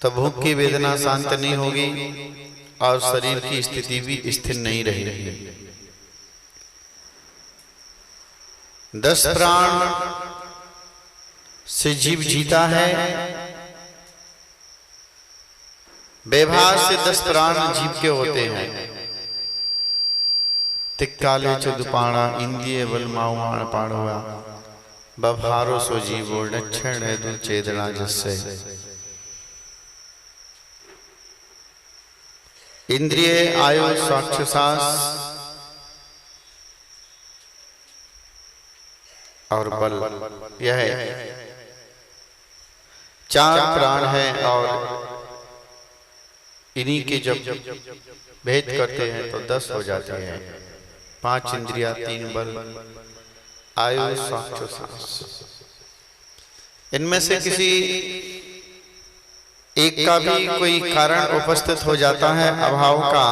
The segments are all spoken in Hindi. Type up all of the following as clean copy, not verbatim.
तो भूख की वेदना शांत नहीं होगी और शरीर की स्थिति भी स्थिर नहीं रहेगी। 10 प्राण से जीव जीता है, व्यवहार से 10 प्राण जीव के होते हैं। तिक्काले चुदपाणा इंद्रिय बलमाउण पाणुआ बभारो सो जीवो लक्षण है दु चेतना जस्से। इंद्रिय आयु स्वाक्षुसास और बल, यह 4 प्राण है और इन्हीं के जब भेद करते हैं तो 10 हो जाते हैं। 5 इंद्रिया, 3 बल, आयु स्वाक्षुसास। इनमें से किसी एक का भी कोई कारण उपस्थित हो जाता है अभाव का,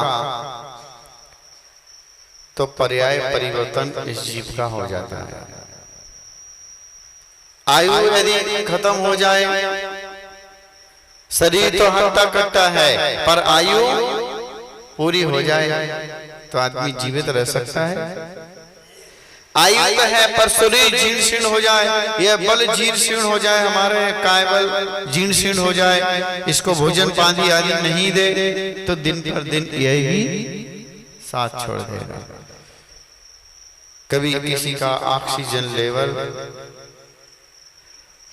तो पर्याय परिवर्तन इस जीव का हो जाता है। आयु यदि खत्म हो जाए, शरीर तो हटता कटता है, पर आयु पूरी हो जाए तो आदमी जीवित रह सकता है। आयु है पर शरीर जीर्ण शीर्ण हो जाए, यह बल जीर्ण शीर्ण हो जाए, हमारे काय बल जीर्ण शीर्ण हो जाए, इसको भोजन पानी आदि नहीं दे तो दिन पर दिन यही साथ छोड़ देगा। कभी किसी का ऑक्सीजन लेवल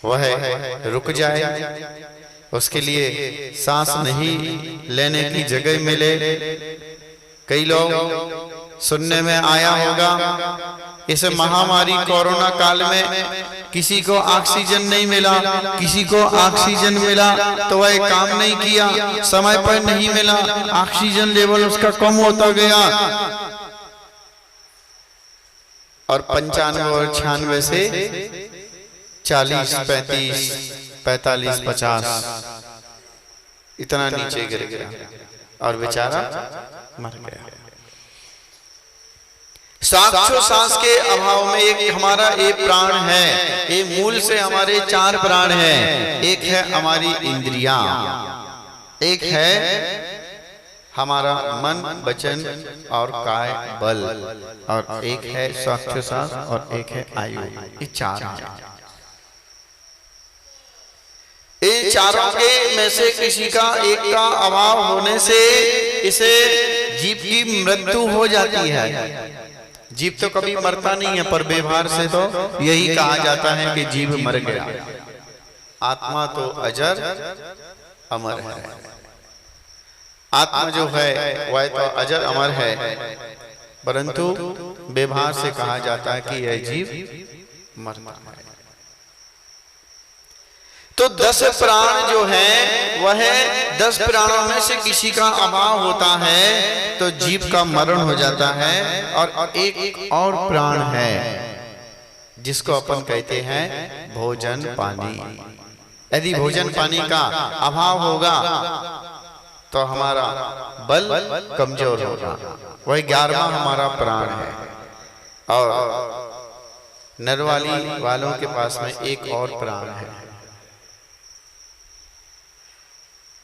वह रुक जाए, उसके लिए सांस नहीं लेने की जगह मिले। कई लोग सुनने में आया होगा इस महामारी कोरोना काल में किसी को ऑक्सीजन नहीं मिला, किसी को ऑक्सीजन मिला तो वह काम नहीं किया, समय पर नहीं मिला, ऑक्सीजन लेवल उसका कम होता गया और 95 और 96 से 40, 35, 45, 50 इतना नीचे गिर गया और बेचारा मर गया। सांस के अभाव में एक हमारा एक प्राण है, एक मूल से हमारे 4 प्राण हैं। एक है हमारी इंद्रियां, एक है हमारा मन, वचन और काय बल, और एक है स्वाक्षुसास और एक है आयु। ये 4 हैं। इन चारों के में से किसी का एक का अभाव होने से इसे जीव की मृत्यु हो जाती है। जीव तो कभी मरता नहीं है, पर व्यवहार से तो यही कहा जाता है कि जीव मर गया। आत्मा तो अजर अमर है। आत्मा जो है वह तो अजर अमर है, परंतु व्यवहार से कहा जाता है कि यह जीव मरता है। तो 10 प्राण जो है वह 10 प्राणों में से किसी का अभाव होता है तो जीव का मरण हो जाता है। और एक और प्राण है जिसको अपन कहते हैं भोजन पानी। यदि भोजन पानी का अभाव होगा तो हमारा बल कमजोर होगा। वह 11वां हमारा प्राण है। और नरवाली वालों के पास में एक और प्राण है।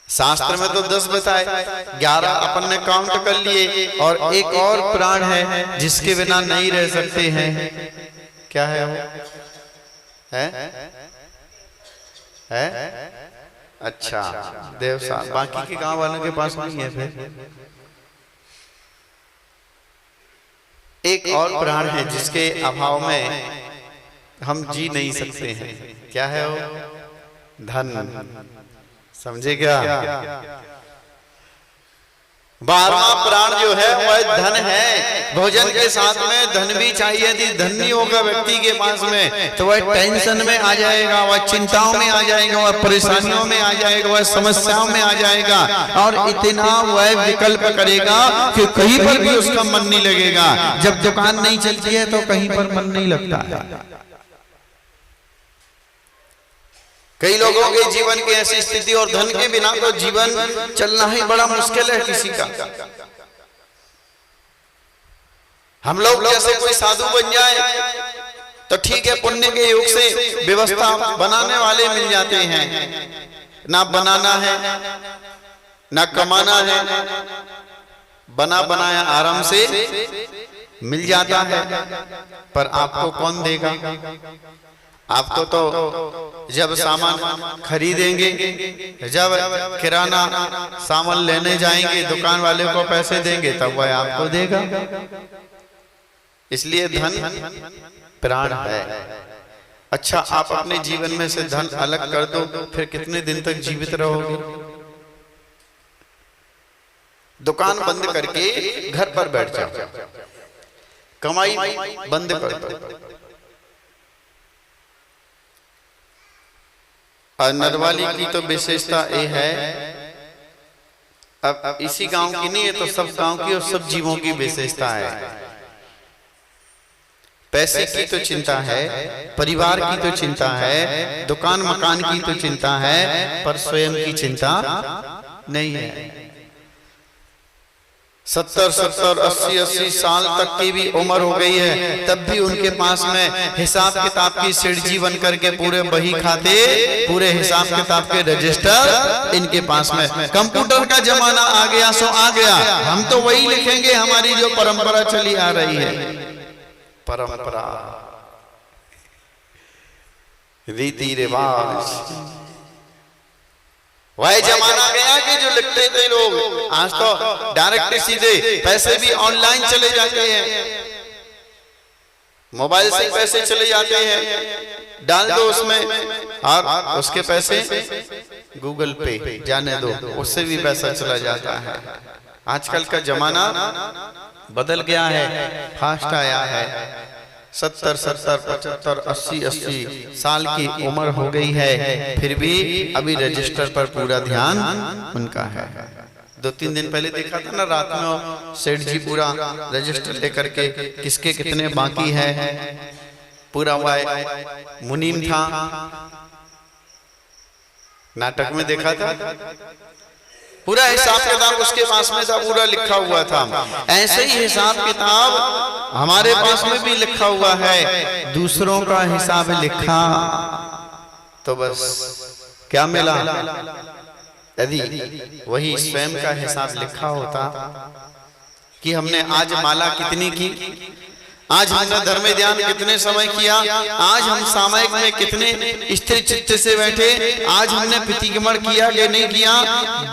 शास्त्र में तो 10 बताए, 11 अपन ने काउंट कर लिए, और एक और प्राण है जिसके बिना नहीं रह सकते हैं। क्या है वो? है? अच्छा, देव साहब, बाकी के गांव वालों के पास नहीं है। फिर एक और प्राण है जिसके अभाव में हम जी नहीं सकते हैं। क्या है वो? धन। समझे क्या? 12वां प्राण जो है वह धन है। भोजन के साथ में धन भी चाहिए। यदि धन नहीं होगा व्यक्ति के पास में तो वह टेंशन में आ जाएगा, वह चिंताओं में आ जाएगा, वह परेशानियों में आ जाएगा, वह समस्याओं में आ जाएगा, और इतना वह विकल्प करेगा कि कहीं पर भी उसका मन नहीं लगेगा। जब दुकान नहीं चलती है तो कहीं पर मन नहीं लगता है। कई लोगों के जीवन की ऐसी स्थिति, और धन के बिना तो जीवन चलना ही बड़ा मुश्किल है किसी का। हम लोग जैसे कोई साधु बन जाए तो ठीक है, पुण्य के योग से व्यवस्था बनाने वाले मिल जाते हैं, ना बनाना है ना कमाना है, बना बनाया आराम से मिल जाता है। पर आपको कौन देगा? आपको तो जब सामान खरीदेंगे, जब किराना सामान लेने जाएंगे, दुकान वाले को पैसे देंगे, तब वह आपको देगा। इसलिए धन प्राण है। अच्छा, आप अपने जीवन में से धन अलग कर दो, फिर कितने दिन तक जीवित रहोगे? दुकान बंद करके घर पर बैठ जाओ, कमाई बंद कर दो। और नरवाली की तो विशेषता ये है, अब इसी गांव की नहीं है तो सब गांव की और सब जीवों की विशेषता है। पैसे की तो चिंता है, परिवार की तो चिंता है, दुकान मकान की तो चिंता है, पर स्वयं की चिंता नहीं है। 70-70, 80-80 साल तक की भी उम्र हो गई है, तब भी उनके पास में हिसाब किताब की सेठजी बन करके पूरे बही खाते, पूरे हिसाब किताब के रजिस्टर इनके पास में। कंप्यूटर का जमाना आ गया सो आ गया, हम तो वही लिखेंगे हमारी जो परंपरा चली आ रही है। परंपरा, रीति रिवाज, वह जमाना गया कि जो लिखते थे लोग, आज तो डायरेक्ट सीधे पैसे भी ऑनलाइन चले जाते हैं, मोबाइल से पैसे चले जाते हैं, डाल दो उसमें और उसके पैसे गूगल पे जाने दो, उससे भी पैसा चला जाता है। आजकल का जमाना बदल गया है, फास्ट आया है। 70, 75, 80 साल की उम्र हो गई है, फिर भी अभी रजिस्टर पर पूरा ध्यान उनका है। 2-3 दिन पहले देखा था ना, रात में सेठ जी पूरा रजिस्टर लेकर के किसके कितने बाकी है, पूरा वह मुनीम था, नाटक में देखा था, पूरा हिसाब किताब उसके पास में था, पूरा लिखा हुआ था। ऐसे ही हिसाब किताब हमारे पास में भी लिखा हुआ है। दूसरों का हिसाब लिखा तो बस क्या मिला? यदि वही स्वयं का हिसाब लिखा होता कि हमने आज माला कितनी की, आज हमने धर्म ध्यान कितने समय किया, आज हम सामयिक में कितने स्थिर चित्त से बैठे, आज हमने प्रतिक्रमण किया कि नहीं किया,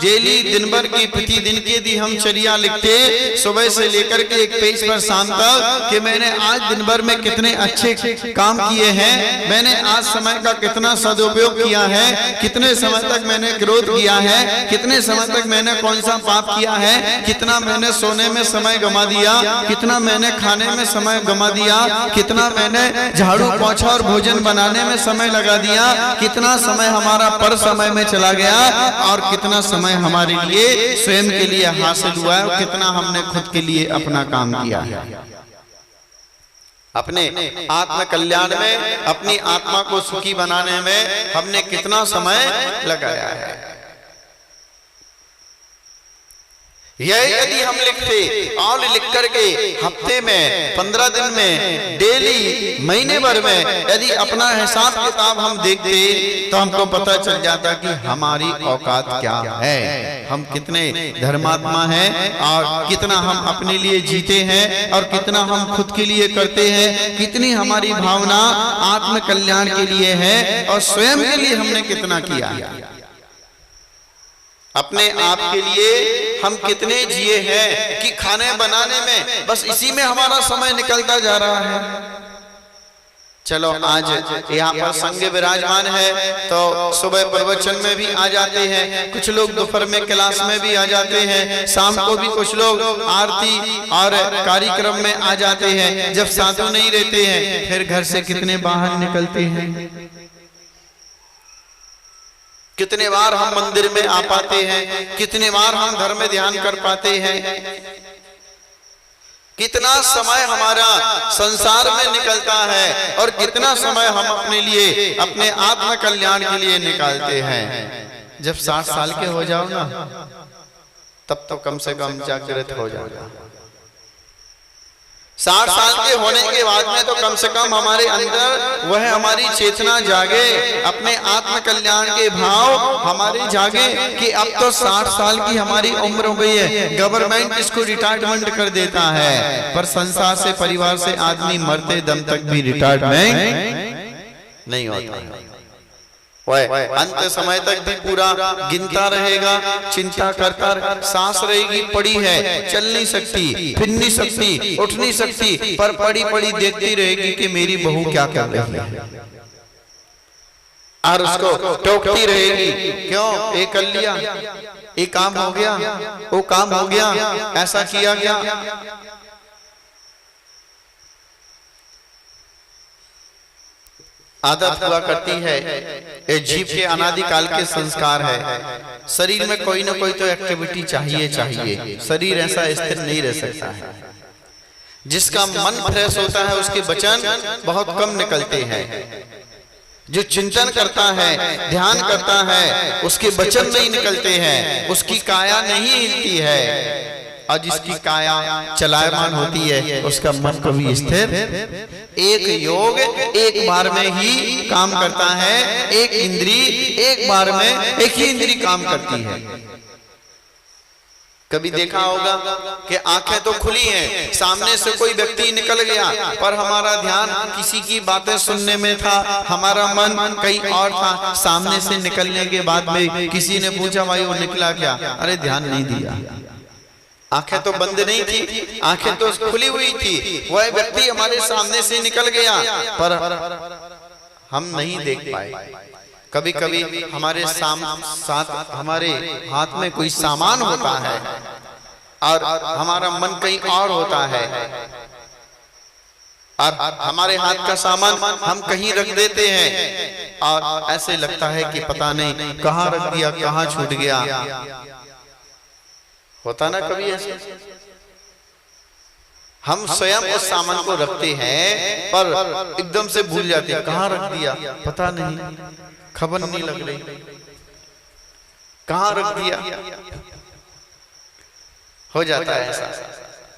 डेली दिन भर की प्रतिदिन की यदि हम चर्या लिखते, सुबह से लेकर के एक पेज पर शाम तक, कि मैंने आज दिन भर में कितने अच्छे काम किए हैं, मैंने आज समय का कितना सदुपयोग किया है, कितने समय तक मैंने क्रोध किया है, कितने समय तक मैंने कौन सा पाप किया है, कितना मैंने सोने में समय गंवा दिया, कितना मैंने खाने में समय गंवा दिया, कितना मैंने झाड़ू पोछा और भोजन बनाने में समय लगा दिया, कितना समय हमारा पर समय में चला गया, और कितना समय हमारे लिए स्वयं के लिए हासिल हुआ है, कितना हमने खुद के लिए अपना काम किया है। अपने आत्म कल्याण में, अपनी आत्मा को सुखी बनाने में हमने कितना समय लगाया है। यह यदि हम लिखते और लिख करके हफ्ते में, 15 दिन में, डेली, महीने भर में यदि अपना हिसाब किताब हम देखते, तो हमको पता चल जाता कि हमारी औकात क्या है, हम कितने धर्मात्मा हैं, और कितना हम अपने लिए जीते हैं, और कितना हम खुद के लिए करते हैं, कितनी हमारी भावना आत्म कल्याण के लिए है, और स्वयं के लिए हमने कितना किया है। अपने आप के लिए हम कितने जिए हैं कि खाने बनाने में बस इसी में हमारा समय निकलता जा रहा है। चलो आज यहाँ पर संघ विराजमान है तो सुबह प्रवचन में भी आ जाते हैं, कुछ लोग दोपहर में क्लास में भी आ जाते हैं, शाम को भी कुछ लोग आरती और कार्यक्रम में आ जाते हैं। जब साधु नहीं रहते हैं फिर घर से कितने बाहर निकलते हैं, कितने बार हम मंदिर में आ पाते हैं, कितने बार हम धर्म में ध्यान कर पाते हैं, कितना समय हमारा संसार में निकलता है, और कितना समय हम अपने लिए, अपने आत्म कल्याण के लिए निकालते हैं। जब 60 साल के हो जाओ ना, तब तो कम से कम जागृत हो जाओ। 60 साल के होने के बाद में तो कम से कम हमारे अंदर वह हमारी चेतना जागे, अपने आत्म कल्याण के भाव हमारे जागे कि अब तो 60 साल की हमारी उम्र हो गई है, गवर्नमेंट इसको रिटायरमेंट कर देता है, पर संसार से परिवार से आदमी मरते दम तक भी रिटायरमेंट नहीं होता। वह अंत समय तक भी पूरा गिनता रहेगा, चिंता करता, सांस रहेगी पड़ी है, चल नहीं सकती, फिर नहीं सकती, उठ नहीं सकती, पर पड़ी पड़ी देखती रहेगी कि मेरी बहू क्या कर रही है, और उसको टोकती रहेगी, क्यों ये कर लिया, ये काम हो गया, वो काम हो गया, ऐसा किया गया। आदत हुआ करती है, ये जीव के अनादिकाल के संस्कार है। शरीर में कोई ना कोई तो एक्टिविटी चाहिए, शरीर ऐसा स्थिर नहीं रह सकता है। जिसका मन फ्रेश होता है उसके वचन बहुत कम निकलते हैं। जो चिंतन करता है, ध्यान करता है, उसके वचन नहीं निकलते हैं, उसकी काया नहीं हिलती है, और जिसकी काया चलायमान होती है उसका मन कभी स्थिर। एक योग एक बार में ही काम करता है, एक इंद्री एक बार में एक ही इंद्री काम करती है। कभी देखा होगा कि आंखें तो खुली हैं, सामने से कोई व्यक्ति निकल गया, पर हमारा ध्यान किसी की बातें सुनने में था, हमारा मन कहीं और था। सामने से निकलने के बाद में किसी ने पूछा भाई वो निकला क्या, अरे ध्यान नहीं दिया। आंखें तो बंद नहीं थी, आंखें तो खुली हुई थी, वह व्यक्ति हमारे सामने से निकल गया, पर हम नहीं देख पाए। कभी कभी हमारे साथ हमारे हाथ में कोई सामान होता है और हमारा मन कहीं और होता है, और हमारे हाथ का सामान हम कहीं रख देते हैं, और ऐसे लगता है कि पता नहीं कहाँ रख दिया, कहाँ छूट गया। होता ना कभी ऐसे, हम स्वयं उस सामान को रखते हैं पर एकदम से भूल जाते हैं, कहाँ रख दिया पता नहीं, खबर नहीं लग रही, कहाँ रख दिया, हो जाता है ऐसा।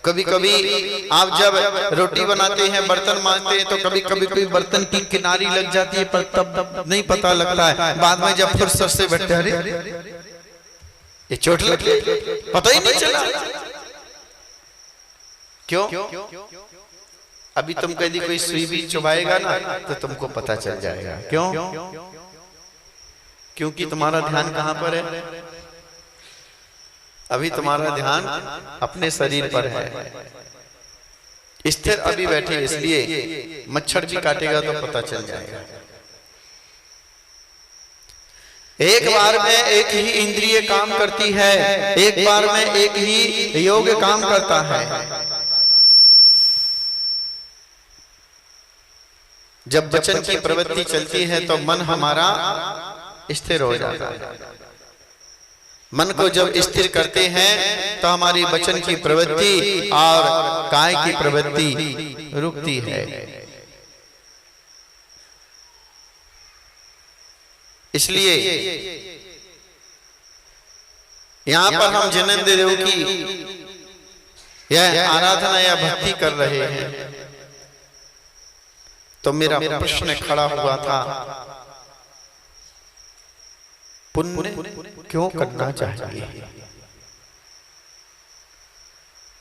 कभी कभी आप जब रोटी बनाते हैं, बर्तन मांजते हैं, तो कभी कभी कोई बर्तन की किनारी लग जाती है, पर तब नहीं पता लगता है। बाद में जब फुर्सत से बैठते हैं, अरे ये चोट लगी, पता ही नहीं चला। क्यों? अभी तुम कभी कोई सुई भी चुभाएगा ना तो तुमको पता चल जाएगा। क्यों? क्योंकि तुम्हारा ध्यान कहां पर है? अभी तुम्हारा ध्यान अपने शरीर पर है, स्थिर अभी बैठे, इसलिए मच्छर भी काटेगा तो पता चल जाएगा। एक बार में एक ही इंद्रिय काम करती है, एक बार में एक ही योग काम करता है। जब वचन की प्रवृत्ति चलती है तो मन हमारा स्थिर हो जाता है। मन को जब स्थिर करते हैं तो हमारी वचन की प्रवृत्ति और काय की प्रवृत्ति रुकती है। इसलिए यहां पर हम जिनेंद्र देव की यह आराधना या भक्ति कर रहे हैं, तो मेरा प्रश्न खड़ा हुआ था, पुण्य क्यों करना चाहिए?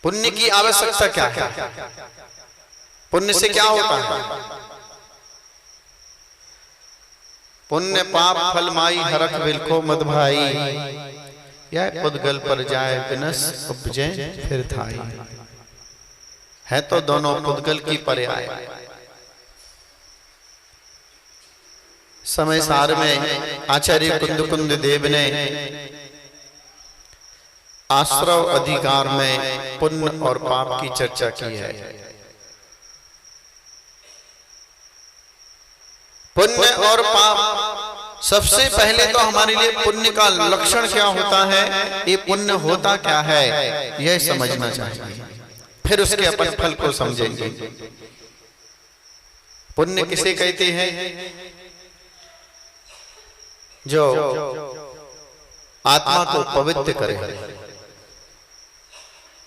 पुण्य की आवश्यकता क्या है? पुण्य से क्या होता है? पुण्य पाप फल माई हरख बिलखो मद भाई, यह पुद्गल पर जाए विनस उपजे फिर थाई। है तो दोनों पुद्गल की पर्याय। समय सार में आचार्य कुंद देव ने आश्रव अधिकार में पुण्य और पाप की चर्चा की है। पुण्य और पाप, सबसे पहले तो हमारे लिए पुण्य का लक्षण क्या होता है, ये पुण्य होता क्या है, यह समझना चाहिए, फिर उसके अपन फल को समझेंगे। पुण्य किसे कहते हैं? जो आत्मा को पवित्र करे।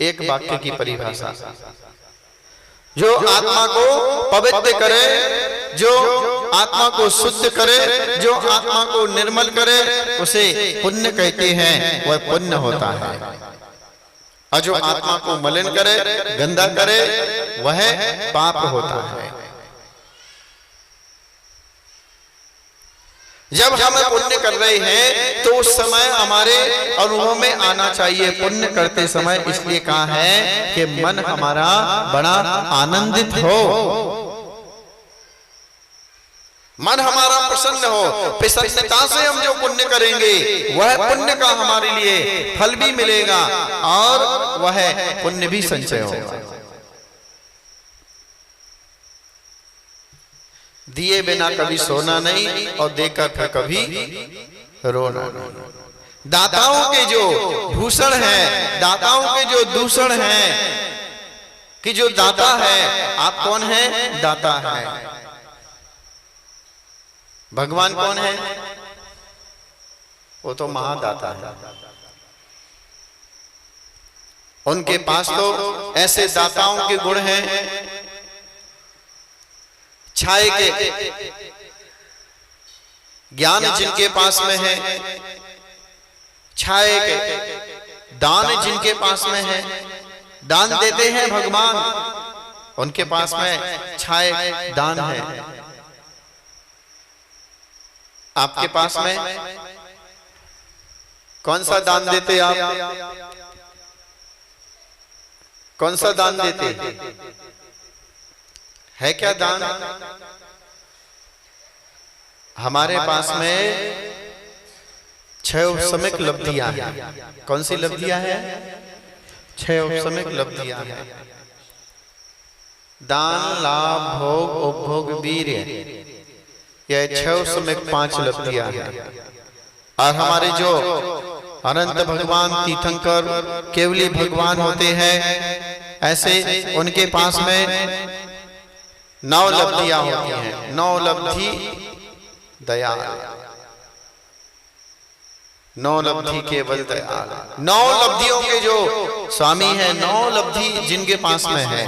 एक वाक्य की परिभाषा, जो आत्मा को पवित्र करे, जो आत्मा को शुद्ध करे, जो आत्मा को निर्मल करे, उसे पुण्य कहते हैं, वह पुण्य होता है। और जो आत्मा को मलिन करे, गंदा करे, वह पाप होता है। जब हम पुण्य कर रहे हैं तो उस समय हमारे अनुभव में आना चाहिए पुण्य करते समय, इसलिए कहा है कि मन हमारा बड़ा आनंदित हो, मन हमारा प्रसन्न हो। प्रसन्नता से हम जो पुण्य करेंगे वह पुण्य का हमारे लिए फल भी मिलेगा और वह पुण्य भी संचय होगा। दिए बिना कभी सोना नहीं और देकर फिर कभी रोना नहीं। दाताओं के जो भूषण हैं, दाताओं के जो दूषण हैं, कि जो दाता है, आप कौन है? दाता है। भगवान कौन है? वो तो महादाता है। उनके पास तो ऐसे दाताओं के गुण हैं, छाए के ज्ञान जिनके पास में है, छाए के दान जिनके पास में है, दान देते हैं भगवान, उनके पास में छाए दान है। आपके पास में कौन सा दान देते आप? कौन सा दान देते है? क्या दान? हमारे पास में 6 उपसमिक लब्धियां हैं। कौन सी लब्धियां हैं? 6 उपसमिक लब्धियां हैं। दान, लाभ, भोग, उपभोग, वीर्य, यह 6 उपसमिक 5 लब्धियां हैं। और हमारे जो अनंत भगवान, तीर्थंकर, केवली भगवान होते हैं, ऐसे उनके पास में 9 लब्धियां होती हैं। 9 लब्धि दयाल, 9 लब्धि केवल दयाल। 9 लब्धियों के जो स्वामी हैं, 9 लब्धि जिनके पास में है।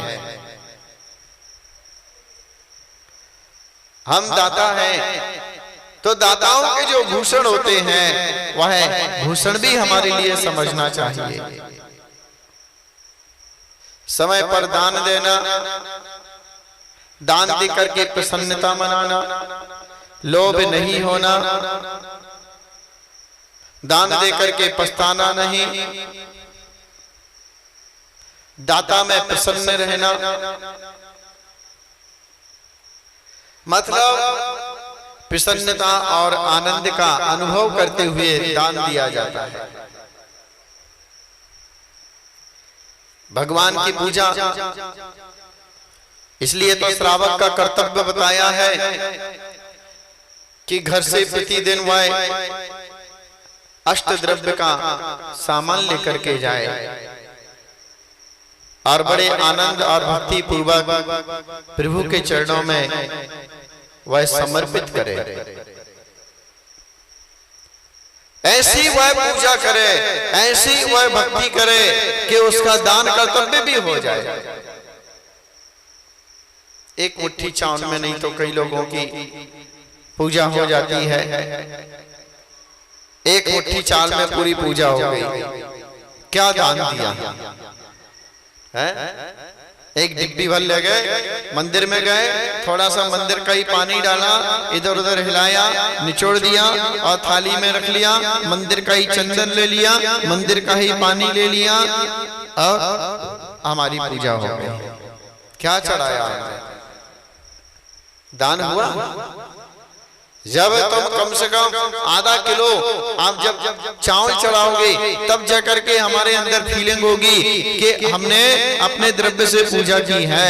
हम दाता हैं तो दाताओं के जो भूषण होते हैं वह भूषण भी हमारे लिए समझना चाहिए। समय पर दान देना, दान दे करके प्रसन्नता मनाना, लोभ नहीं होना, दान दे करके पछताना नहीं, दाता में प्रसन्न रहना, मतलब प्रसन्नता और आनंद का अनुभव करते हुए दान दिया जाता है। भगवान की पूजा, इसलिए तो श्रावक का कर्तव्य बताया है कि घर से प्रतिदिन वह अष्ट द्रव्य का सामान लेकर के जाए और बड़े आनंद और भक्ति पूर्वक प्रभु के चरणों में वह समर्पित करे। ऐसी वह पूजा करे, ऐसी वह भक्ति करे कि उसका दान कर्तव्य भी हो जाए। एक मुट्ठी चावल में नहीं तो कई लोगों की पूजा हो जाती है, एक मुट्ठी चावल में पूरी पूजा हो गई। क्या दान दिया है? एक डिब्बी भर ले गए, मंदिर में गए, थोड़ा सा मंदिर का ही पानी डाला, इधर उधर हिलाया, निचोड़ दिया और थाली में रख लिया, मंदिर का ही चंदन ले लिया, मंदिर का ही पानी ले लिया और हमारी पूजा हो गई। क्या चढ़ाया? दान हुआ? जब तुम कम से कम आधा किलो आप जब चावल चढ़ाओगे तब जाकर के हमारे अंदर फीलिंग होगी कि हमने अपने द्रव्य से पूजा की है।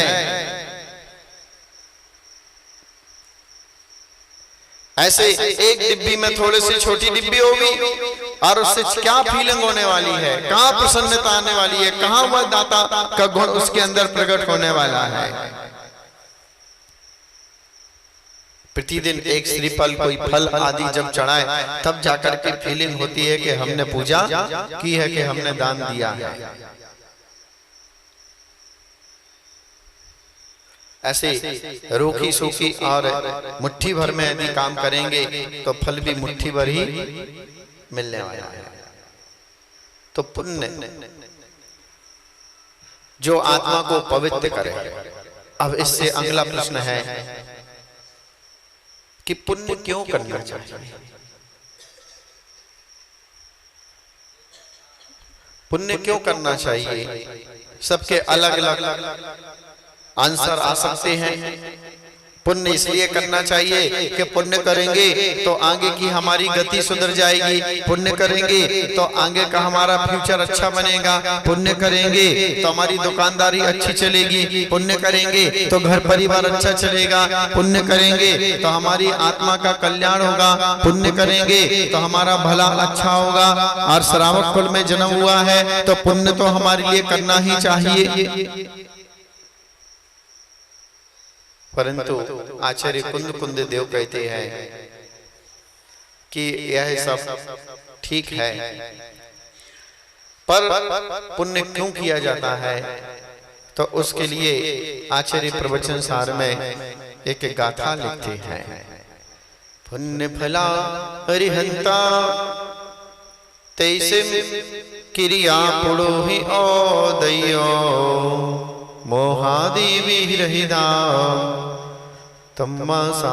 ऐसे एक डिब्बी में थोड़ी सी छोटी डिब्बी होगी और उससे क्या फीलिंग होने वाली है, कहाँ प्रसन्नता आने वाली है, कहाँ वह दाता का गुण उसके अंदर प्रकट होने वाला है। प्रतिदिन एक श्रीफल, कोई फल आदि जब चढ़ाए तब जाकर के फीलिंग होती है कि हमने पूजा की है, कि हमने दान दिया है। ऐसे रोकी सोकी और मुट्ठी भर में यदि काम करेंगे तो फल भी मुट्ठी भर ही मिलने वाला है। तो पुण्य जो आत्मा को पवित्र करे। अब इससे अगला प्रश्न है कि पुण्य क्यों करना चाहिए? पुण्य क्यों करना चाहिए? सबके अलग अलग आंसर आ सकते हैं। पुण्य इसलिए करना चाहिए कि पुण्य करेंगे तो आगे की हमारी गति सुधर जाएगी, पुण्य करेंगे तो आगे का हमारा फ्यूचर अच्छा बनेगा, पुण्य करेंगे तो हमारी दुकानदारी अच्छी चलेगी, पुण्य करेंगे तो घर परिवार अच्छा चलेगा, पुण्य करेंगे तो हमारी आत्मा का कल्याण होगा, पुण्य करेंगे तो हमारा भला अच्छा होगा। और श्रावक कुल में जन्म हुआ है तो पुण्य तो हमारे लिए करना ही चाहिए। परंतु आचार्य कुंद देव कहते हैं कि यह सब ठीक है, पर पुण्य क्यों किया जाता है? तो उसके लिए आचार्य प्रवचन सार में एक गाथा लिखते हैं। पुण्य फला हरिहंता तैसे क्रिया पुरोहि ओदयो मोहादि विरहिदा तमसा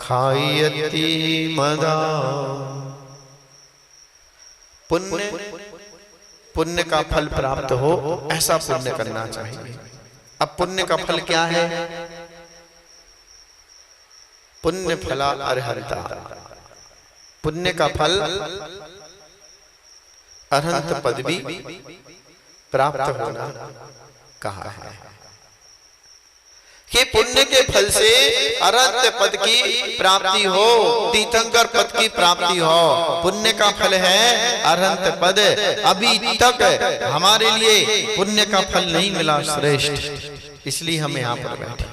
खायति मदा। पुण्य का फल प्राप्त हो ऐसा पुण्य करना चाहिए। अब पुण्य का फल क्या है? पुण्य फला अर्हंता, पुण्य का फल अर्हंत पदवी प्राप्त होना कहा है कि पुण्य के फल से अरहत पद की प्राप्ति हो, तीर्थंकर पद की प्राप्ति हो। पुण्य का फल है अरहत पद। अभी तक हमारे लिए पुण्य का फल नहीं मिला श्रेष्ठ, इसलिए हम यहाँ पर बैठे,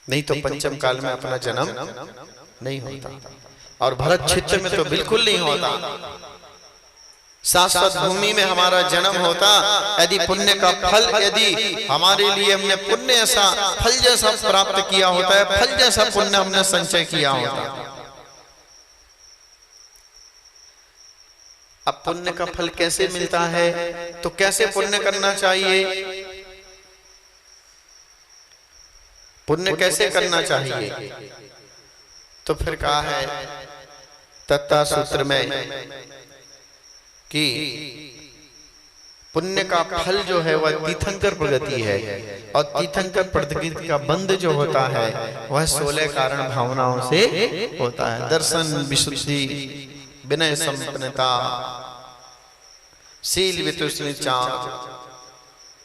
नहीं तो पंचम काल में अपना जन्म नहीं होता और भरत क्षेत्र में तो बिल्कुल नहीं होता। शाश्वत भूमि में हमारा जन्म होता यदि पुण्य का फल, यदि हमारे लिए हमने पुण्य ऐसा फल जैसा प्राप्त किया होता है, फल जैसा पुण्य हमने संचय किया होता। अब पुण्य का फल कैसे मिलता है? तो कैसे पुण्य करना चाहिए? पुण्य कैसे करना चाहिए? तो फिर कहा है तत्ता सूत्र में कि पुण्य का फल जो है वह तीर्थंकर प्रगति है, और तीर्थंकर प्रगति का बंध जो होता है वह 16 कारण भावनाओं से होता है। दर्शन, विशुद्धि, विनय, संपन्नता, शील, वितुष्णिचा,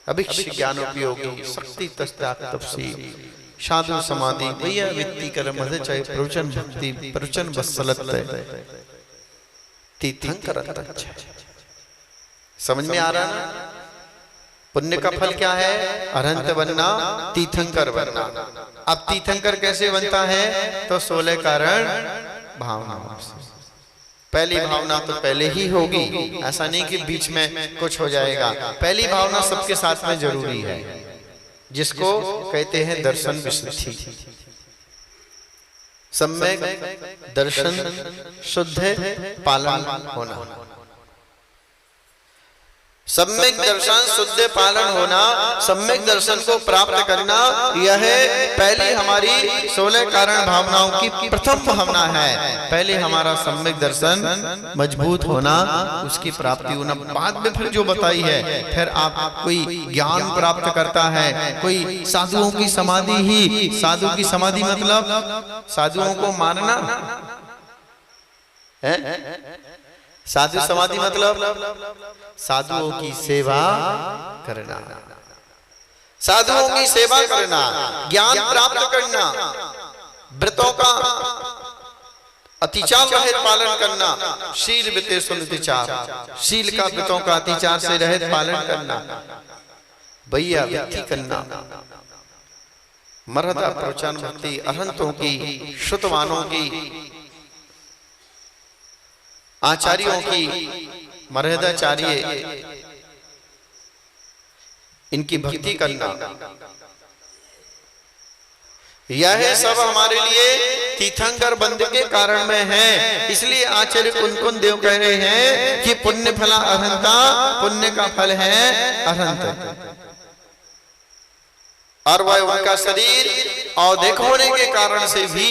अभिक्ष, ज्ञानोपयोगी, शक्ति, तपसी, साधु, समाधि, वैया, वित्ती, कर्म, मधुचय, प्रवचन, भक्ति, प्रवचन, वत्सलत्व, तीर्थंकर। समझ में आ रहा ना? पुण्य का फल क्या है? अरहंत बनना, तीर्थंकर बनना। अब तीर्थंकर कैसे बनता है? तो 16 कारण भावनाओं से। पहली भावना तो पहले ही होगी, ऐसा नहीं कि बीच में कुछ हो जाएगा। पहली भावना सबके साथ में जरूरी है, जिसको कहते हैं दर्शन विशुद्धि। सम्यक दर्शन शुद्ध पालन होना, सम्यक दर्शन शुद्ध पालन होना, सम्यक दर्शन को प्राप्त करना, यह पहली हमारी 16 कारण भावनाओं की प्रथम भावना है। पहले हमारा सम्यक दर्शन मजबूत होना, उसकी प्राप्ति होना। बाद में फिर जो बताई है, फिर आप कोई ज्ञान प्राप्त करता है, कोई साधुओं की समाधि ही, साधु की समाधि मतलब साधुओं को मानना है। साधु समाधि मतलब साधुओं की सेवा करना, साधुओं की सेवा करना, ज्ञान प्राप्त करना, व्रतों का अतिचार रहित पालन करना, शील वित्ते सुनिचार, शील का व्रतों का अतिचार से रहित पालन करना, भैया वित्ती करना, मर्यादा, प्रवचन, भक्ति, अरहंतों की, श्रुतवानों की, आचार्यों की, मर्यादाचार्य, इनकी भक्ति करना, यह सब हमारे लिए तीर्थंकर बंद के कारण में है। इसलिए आचार्य कुन देव कह रहे हैं कि पुण्य फला अहंता, पुण्य का फल है अहंत। और वह उनका शरीर अवदेख होने के कारण से भी,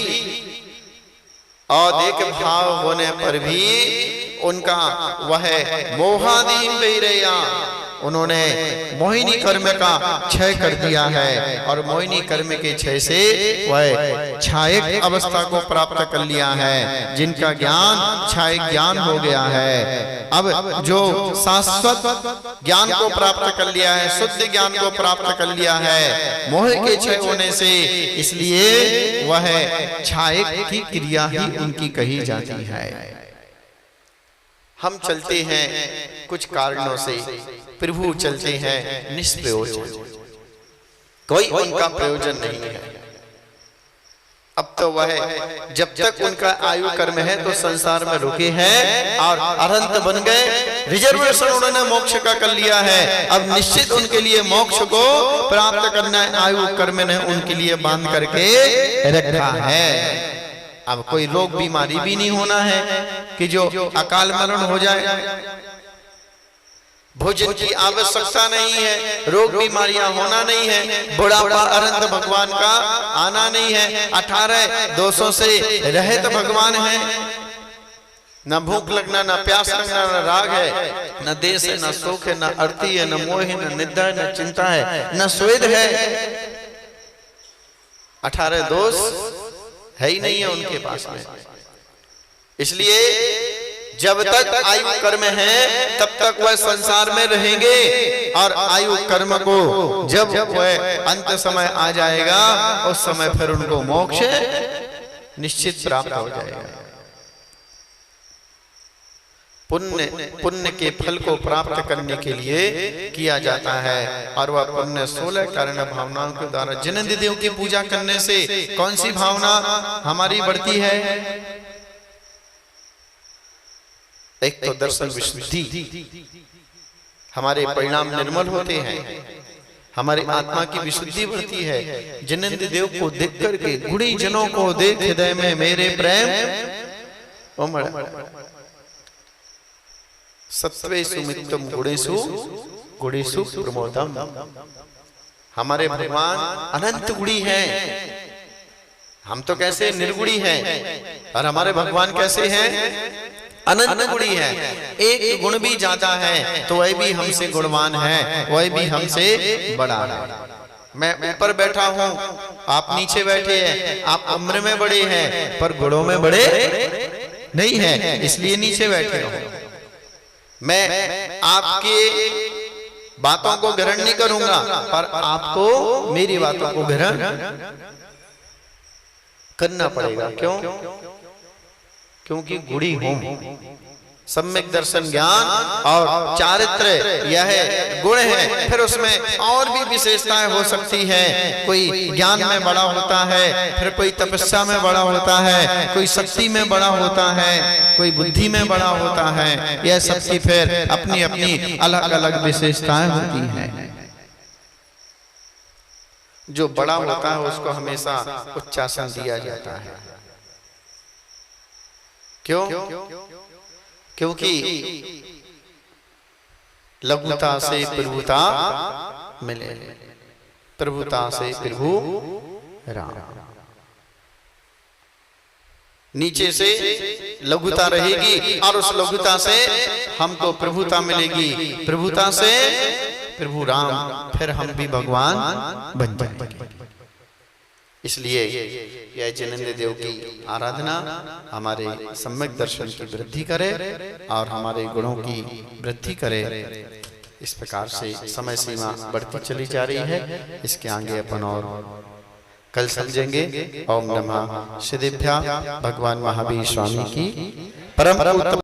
अवदेख भाव होने पर भी उनका वह मोहादीन वैरया, उन्होंने मोहिनी कर्म का क्षय कर दिया है और मोहिनी कर्म के क्षय से वह छायक अवस्था को प्राप्त कर लिया है, जिनका ज्ञान छायक ज्ञान हो गया है। अब जो शाश्वत ज्ञान को प्राप्त कर लिया है, शुद्ध ज्ञान को प्राप्त कर लिया है मोह के क्षय होने से, इसलिए वह छायक की क्रिया ही उनकी कही जाती है। हम चलते हैं कुछ कारणों से, प्रभु चलते हैं निष्प्रयोजन, कोई उनका प्रयोजन नहीं है। अब तो वह जब तक उनका आयु कर्म है तो संसार में रुके हैं और अनंत बन गए, रिजर्वेशन उन्होंने मोक्ष का कर लिया है। अब निश्चित उनके लिए मोक्ष को प्राप्त करना है, आयु कर्म ने उनके लिए बांध करके रखा है। अब कोई रोग बीमारी भी नहीं होना है कि जो अकाल मरण हो जाए, भोजन की आवश्यकता नहीं है, रोग बीमारियां होना नहीं है, बुढ़ापा अनंत भगवान का आना नहीं है, 18 से रहित भगवान है। न भूख लगना, न प्यास लगना, न राग है, न देश है, न सुख है, न अर्थी है, न मोह है, न निद्रा है, न चिंता है, न स्वेद है। 18 दोष है ही नहीं है उनके पास में। इसलिए जब तक आयु कर्म है तब तक वह संसार में रहेंगे, और आयु कर्म को जब वह अंत समय आ जाएगा उस समय फिर उनको मोक्ष निश्चित प्राप्त हो जाएगा। पुण्य के फल को प्राप्त करने के लिए किया जाता है, और वह पुण्य 16 कारण भावनाओं के द्वारा। जिनेंद्र देव की पूजा करने से कौन सी भावना हमारी बढ़ती है? एक तो दर्शन विशुद्धि, हमारे परिणाम निर्मल होते हैं, हमारी आत्मा की विशुद्धि बढ़ती है। जिनेंद्र देव को देख करके, गुणी जनों को देख हृदय में मेरे प्रेम उमड़, सत्वेषु मित्तम गुणेषु प्रमोदम। हमारे भगवान अनंत गुणी हैं, हम तो कैसे निर्गुणी हैं, और हमारे भगवान कैसे हैं? अनंत गुणी है। एक गुण भी ज्यादा है तो वह भी हमसे गुणवान है, वह भी हमसे बड़ा है। मैं ऊपर बैठा हूँ, आप नीचे बैठे हैं, आप उम्र में बड़े हैं पर गुणों में बड़े नहीं हैं, इसलिए नीचे बैठे हो। मैं आपके बातों को ग्रहण नहीं करूंगा, पर आपको मेरी बातों को ग्रहण करना पड़ेगा। क्यों? क्योंकि गुणी हूं। सम्यक दर्शन ज्ञान और चारित्र यह गुण है। फिर उसमें और भी विशेषताएं हो सकती हैं। कोई ज्ञान में बड़ा होता है, फिर कोई तपस्या में बड़ा होता है, कोई शक्ति में बड़ा होता है, कोई बुद्धि में बड़ा होता है। यह सबकी फिर अपनी अपनी अलग अलग विशेषताएं होती हैं। जो बड़ा होता है उसको हमेशा उच्चासन दिया जाता है। क्यों? क्योंकि लघुता से प्रभुता मिले, प्रभुता से प्रभु राम। नीचे से लघुता रहेगी और उस लघुता से हमको प्रभुता मिलेगी, प्रभुता से प्रभु राम, फिर हम भी भगवान बन जाएंगे। इसलिए यह जिनेंद्र देव की आराधना हमारे सम्यक दर्शन की वृद्धि करे और हमारे गुणों की वृद्धि करे। इस प्रकार से समय सीमा बढ़ती चली जा रही है, इसके आगे अपन और कल समझेंगे। ओम नमः सिद्धिभ्या। भगवान महावीर स्वामी की परम